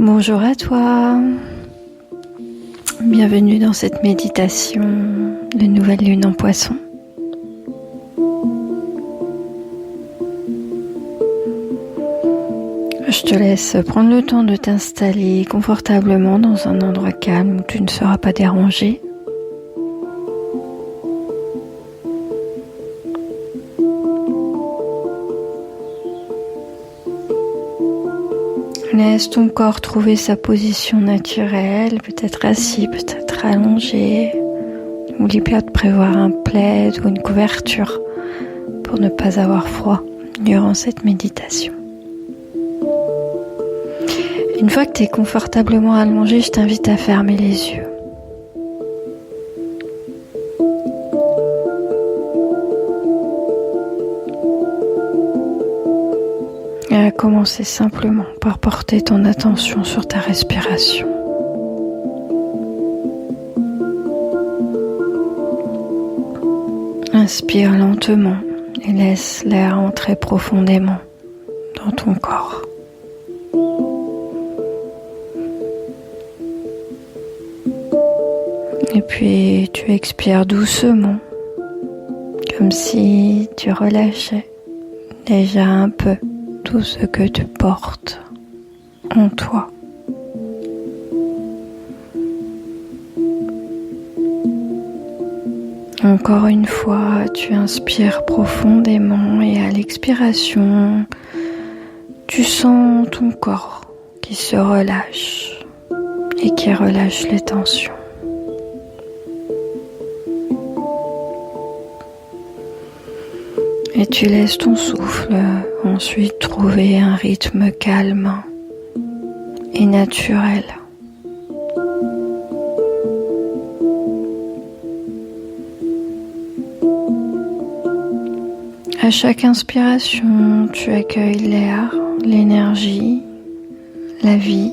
Bonjour à toi, bienvenue dans cette méditation de nouvelle lune en Poisson. Je te laisse prendre le temps de t'installer confortablement dans un endroit calme où tu ne seras pas dérangé. Laisse ton corps trouver sa position naturelle, peut-être assis, peut-être allongé. N'oublie pas de prévoir un plaid ou une couverture pour ne pas avoir froid durant cette méditation. Une fois que tu es confortablement allongé, je t'invite à fermer les yeux. Et à commencer simplement par porter ton attention sur ta respiration. Inspire lentement et laisse l'air entrer profondément dans ton corps. Et puis tu expires doucement, comme si tu relâchais déjà un peu tout ce que tu portes en toi. Encore une fois, tu inspires profondément et à l'expiration, tu sens ton corps qui se relâche et qui relâche les tensions. Et tu laisses ton souffle ensuite trouver un rythme calme et naturel. À chaque inspiration, tu accueilles l'air, l'énergie, la vie.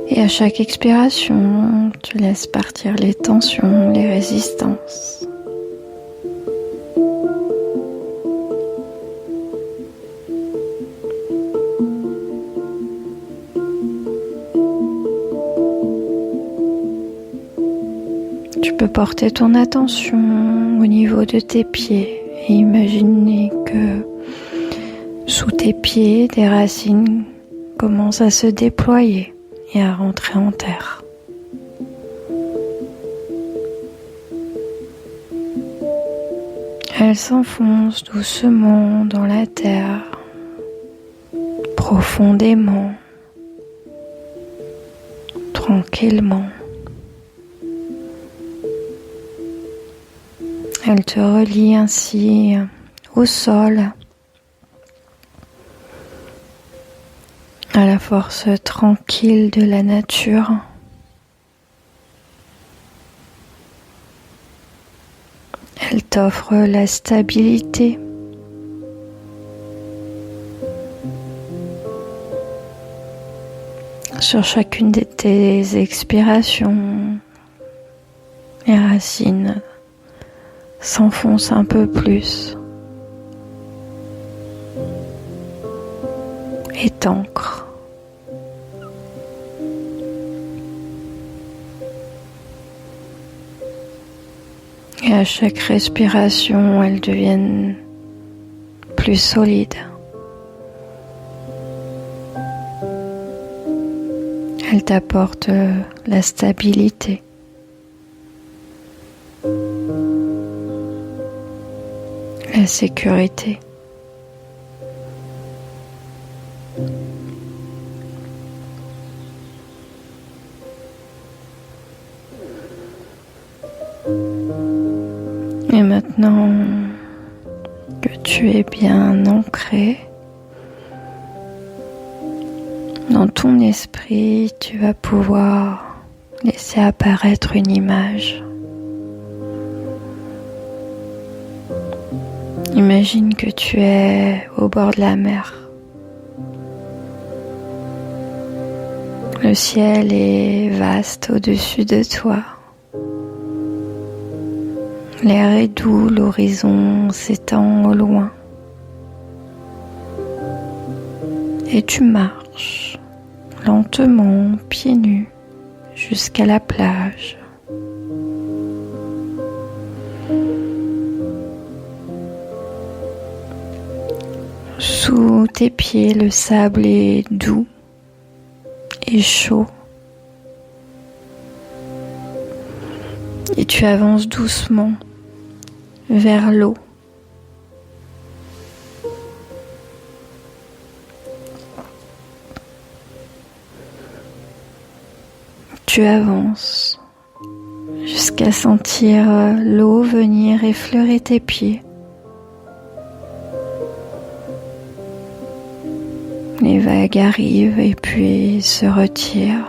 Et à chaque expiration, tu laisses partir les tensions, les résistances. Tu peux porter ton attention au niveau de tes pieds et imaginer que sous tes pieds, des racines commencent à se déployer et à rentrer en terre. Elles s'enfoncent doucement dans la terre, profondément, tranquillement. Elles te relient ainsi au sol, à la force tranquille de la nature. Elle t'offre la stabilité. Sur chacune de tes expirations, les racines s'enfoncent un peu plus et t'ancrent. Et à chaque respiration, elles deviennent plus solides. Elles t'apportent la stabilité. La sécurité. Et maintenant que tu es bien ancré dans ton esprit, tu vas pouvoir laisser apparaître une image. Imagine que tu es au bord de la mer. Le ciel est vaste au-dessus de toi. L'air est doux, l'horizon s'étend au loin. et tu marches lentement, pieds nus, jusqu'à la plage. Sous tes pieds, le sable est doux et chaud. Et tu avances doucement vers l'eau. Tu avances jusqu'à sentir l'eau venir effleurer tes pieds. Les vagues arrivent et puis se retirent.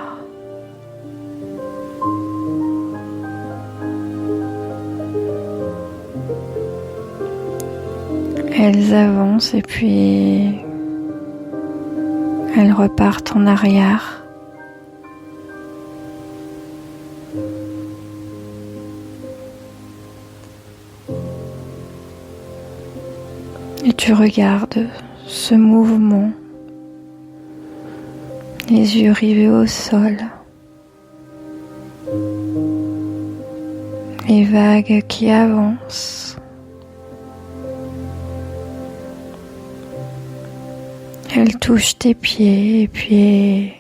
Elles avancent et puis elles repartent en arrière. Et tu regardes ce mouvement, les yeux rivés au sol, les vagues qui avancent. Elles touchent tes pieds et puis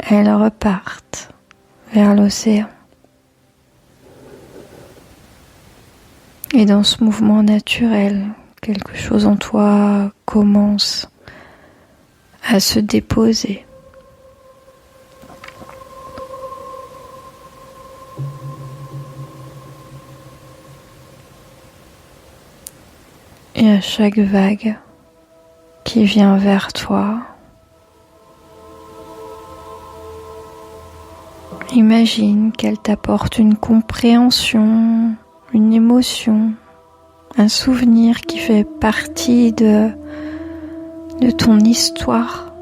elles repartent vers l'océan. Et dans ce mouvement naturel, quelque chose en toi commence à se déposer. Et à chaque vague qui vient vers toi, imagine qu'elle t'apporte une compréhension, une émotion, un souvenir qui fait partie de ton histoire,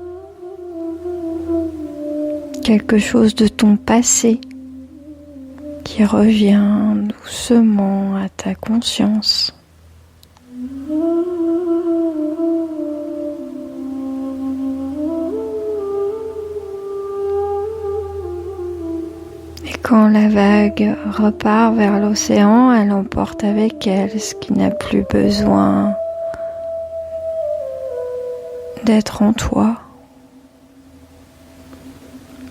quelque chose de ton passé qui revient doucement à ta conscience. Quand la vague repart vers l'océan, elle emporte avec elle ce qui n'a plus besoin d'être en toi.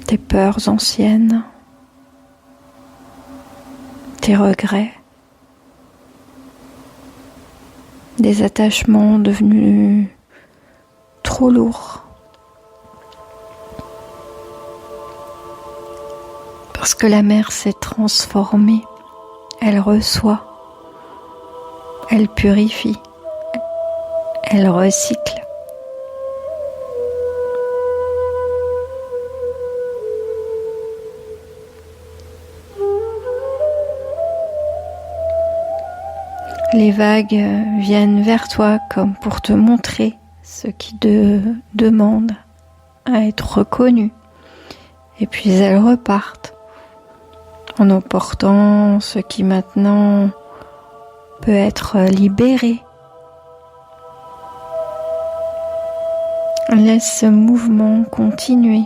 Tes peurs anciennes, tes regrets, des attachements devenus trop lourds. Parce que la mer s'est transformée, elle reçoit, elle purifie, elle recycle. Les vagues viennent vers toi comme pour te montrer ce qui te demande à être reconnu. Et puis elles repartent en emportant ce qui maintenant peut être libéré. Laisse ce mouvement continuer.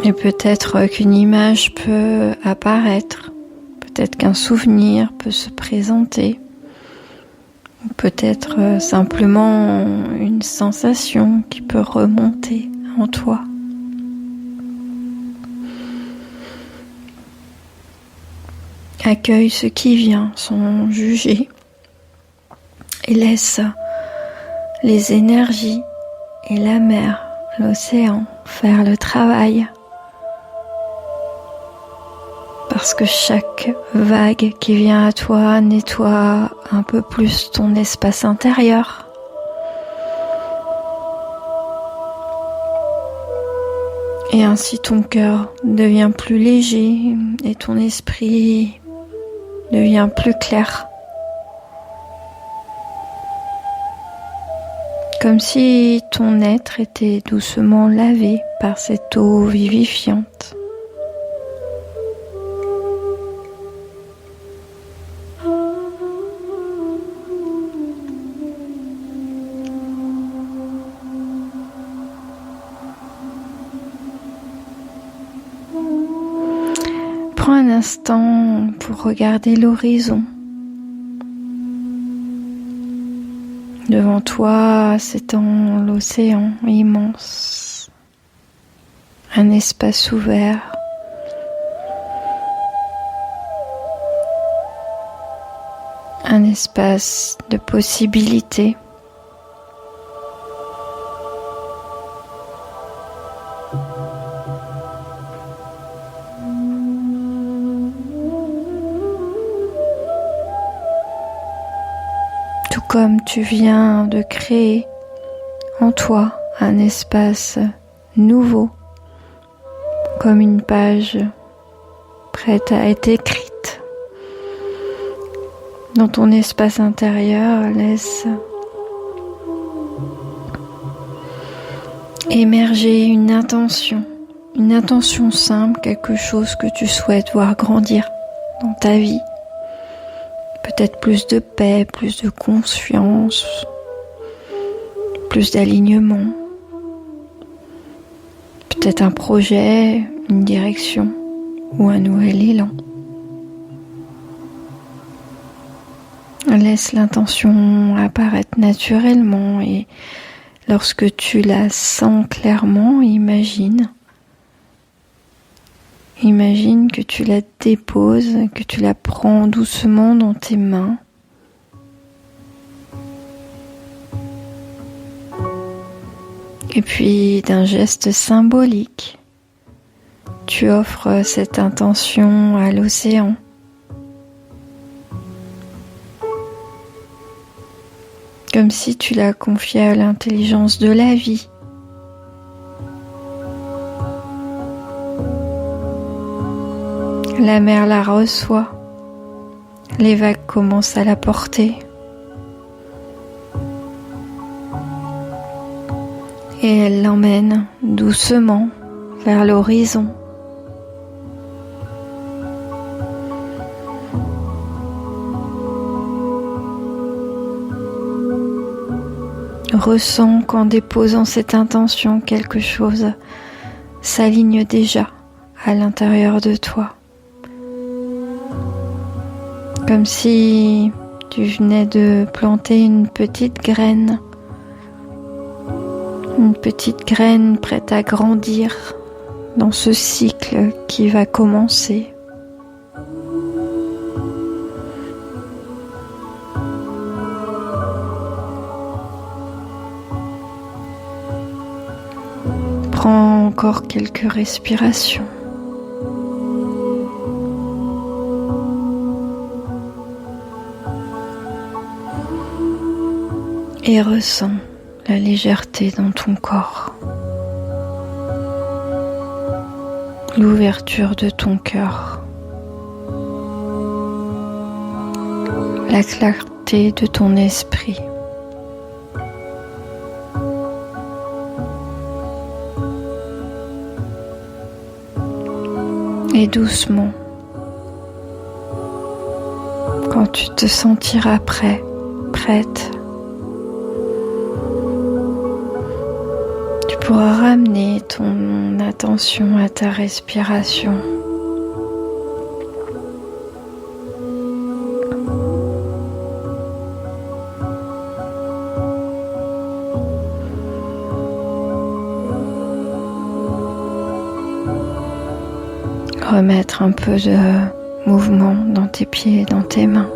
Et peut-être qu'une image peut apparaître, peut-être qu'un souvenir peut se présenter, ou peut-être simplement une sensation qui peut remonter en toi. Accueille ce qui vient sans juger et laisse les énergies et la mer, l'océan faire le travail. Parce que chaque vague qui vient à toi nettoie un peu plus ton espace intérieur. Et ainsi ton cœur devient plus léger et ton esprit devient plus clair. comme si ton être était doucement lavé par cette eau vivifiante. Prends un instant pour regarder l'horizon. Devant toi s'étend l'océan immense, un espace ouvert. Un espace de possibilités. Tout comme tu viens de créer en toi un espace nouveau, comme une page prête à être écrite. Dans ton espace intérieur, laisse émerger une intention simple, quelque chose que tu souhaites voir grandir dans ta vie. Peut-être plus de paix, plus de confiance, plus d'alignement. Peut-être un projet, une direction ou un nouvel élan. Laisse l'intention apparaître naturellement et lorsque tu la sens clairement, imagine que tu la déposes, que tu la prends doucement dans tes mains. Et puis d'un geste symbolique, tu offres cette intention à l'océan. Comme si tu la confiais à l'intelligence de la vie. La mer la reçoit, les vagues commencent à la porter. Et elle l'emmène doucement vers l'horizon. Ressens qu'en déposant cette intention, quelque chose s'aligne déjà à l'intérieur de toi. Comme si tu venais de planter une petite graine prête à grandir dans ce cycle qui va commencer. Prends encore quelques respirations. Et ressens la légèreté dans ton corps, l'ouverture de ton cœur, la clarté de ton esprit. Et doucement, quand tu te sentiras prêt, prête, tu pourras ramener ton attention à ta respiration. Remettre un peu de mouvement dans tes pieds et dans tes mains.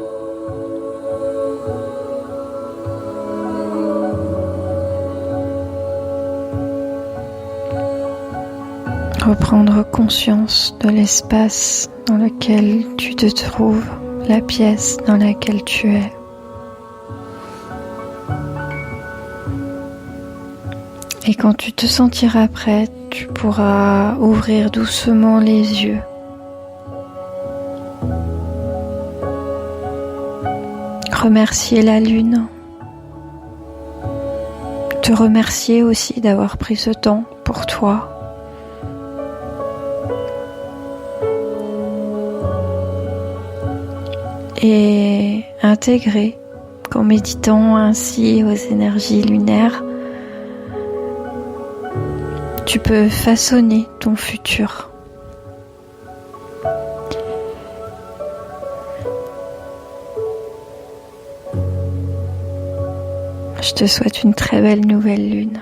Reprendre conscience de l'espace dans lequel tu te trouves, la pièce dans laquelle tu es. Et quand tu te sentiras prête, tu pourras ouvrir doucement les yeux. Remercier la lune te remercier aussi d'avoir pris ce temps pour toi. Et intégrer qu'en méditant ainsi aux énergies lunaires, tu peux façonner ton futur. Je te souhaite une très belle nouvelle lune.